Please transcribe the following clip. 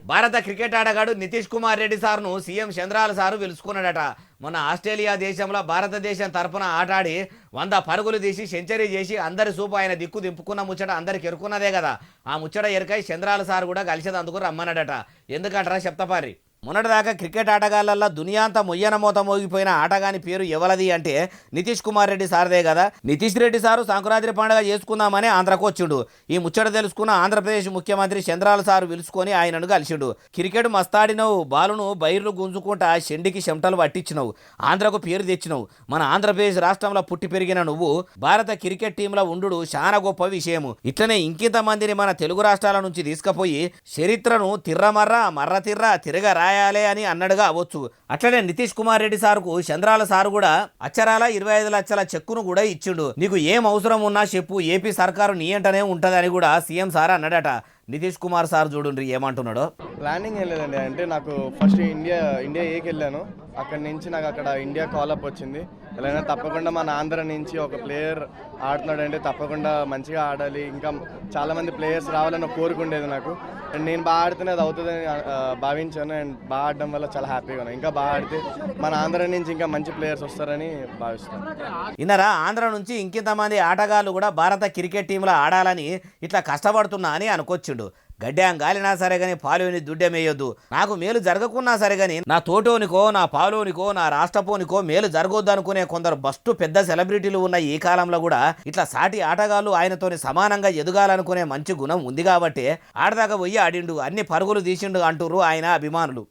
భారత క్రికెట్ ఆటగాడు Nitish Kumar Reddy సార్ను CM చంద్రాల sir పిలుచుకున్నాడట. మొన్న ఆస్ట్రేలియా దేశంలో భారతదేశం తరపున ఆటాడి 100 పరుగులు తీసి సెంచరీ చేసి అందరి సూపు ఆయన దిక్కు దింపుకున్న ముచ్చట అందరికి ఎరుకున్నదే కదా. ఆ ముచ్చట ఎరకై చంద్రాల సారు కూడా కలిసేదందుకు రమ్మన్నాడట. ఎందుకంటారా చెప్తపారి. మొన్నటిదాకా క్రికెట్ ఆటగాళ్లల్లో దునియాంతా మొయ్యన మోత మోగిపోయిన ఆటగాని పేరు ఎవలది అంటే నితీష్ కుమార్ రెడ్డి సార్దే కదా. నితీష్ రెడ్డి సారు సంక్రాంతి పండుగ చేసుకుందామని ఆంధ్రకు వచ్చిండు. ఈ ముచ్చట తెలుసుకున్న ఆంధ్రప్రదేశ్ ముఖ్యమంత్రి చంద్రాల సారు పిలుచుకొని ఆయనను కలిసిండు. క్రికెట్ మస్తాడినవు, బాలును బైర్లు గుంజుకుంటా షెండికి చెమటలు పట్టించినవు, ఆంధ్రకు పేరు తెచ్చినవు. మన ఆంధ్రప్రదేశ్ రాష్ట్రంలో పుట్టి పెరిగిన నువ్వు భారత క్రికెట్ టీంలో ఉండు చాలా గొప్ప విషయము. ఇట్లనే ఇంకింత మందిని మన తెలుగు రాష్ట్రాల నుంచి తీసుకుపోయి చరిత్రను మర్ర తిరగ అని అన్నడుగా అవ్వచ్చు. అట్లనే నితీష్ కుమార్ రెడ్డి సార్కు చంద్రాల సారు కూడా అచ్చరాల 25 లక్షల చెక్కును కూడా ఇచ్చిండు. నీకు ఏం అవసరం ఉన్నా చెప్పు, ఏపీ సర్కారు నీ అంటనే ఉంటదని కూడా సీఎం సార్ అన్నాడట. నితీష్ కుమార్ సార్ చూడండి ఏమంటున్నాడో. ప్లానింగ్ ఏం లేదండి, అంటే నాకు ఫస్ట్ ఇండియా ఏకి వెళ్ళాను. అక్కడి నుంచి నాకు అక్కడ ఇండియా కాలప్ వచ్చింది. ఎలా తప్పకుండా మన ఆంధ్ర నుంచి ఒక ప్లేయర్ ఆడుతున్నాడంటే తప్పకుండా మంచిగా ఆడాలి, ఇంకా చాలామంది ప్లేయర్స్ రావాలని కోరుకుండేది నాకు. అండ్ నేను బాగా ఆడితేనే అది అవుతుందని భావించాను. అండ్ బాగా ఆడడం వల్ల చాలా హ్యాపీగా ఉన్నాను. ఇంకా బాగా ఆడితే మన ఆంధ్ర నుంచి ఇంకా మంచి ప్లేయర్స్ వస్తారని భావిస్తాను. ఇన్నరా ఆంధ్ర నుంచి ఇంకింతమంది ఆటగాళ్ళు కూడా భారత క్రికెట్ టీంలో ఆడాలని ఇట్లా కష్టపడుతున్నా అని అనుకొచ్చిండు. గడ్డాం గాలినా సరే కానీ పాలోని దుడ్డమేయొద్దు. నాకు మేలు జరగకున్నా సరే కానీ నా తోటోనికో, నా పాలోనికో, నా రాష్ట్రపోనికో మేలు జరగొద్దు అనుకునే కొందరు బస్టు పెద్ద సెలబ్రిటీలు ఉన్న ఈ కాలంలో కూడా ఇట్లా సాటి ఆటగాళ్ళు ఆయనతోని సమానంగా ఎదగాలనుకునే మంచి గుణం ఉంది కాబట్టి ఆడదాకా పోయి ఆడిండు, అన్ని పరుగులు తీసిండు అంటుర్రు ఆయన అభిమానులు.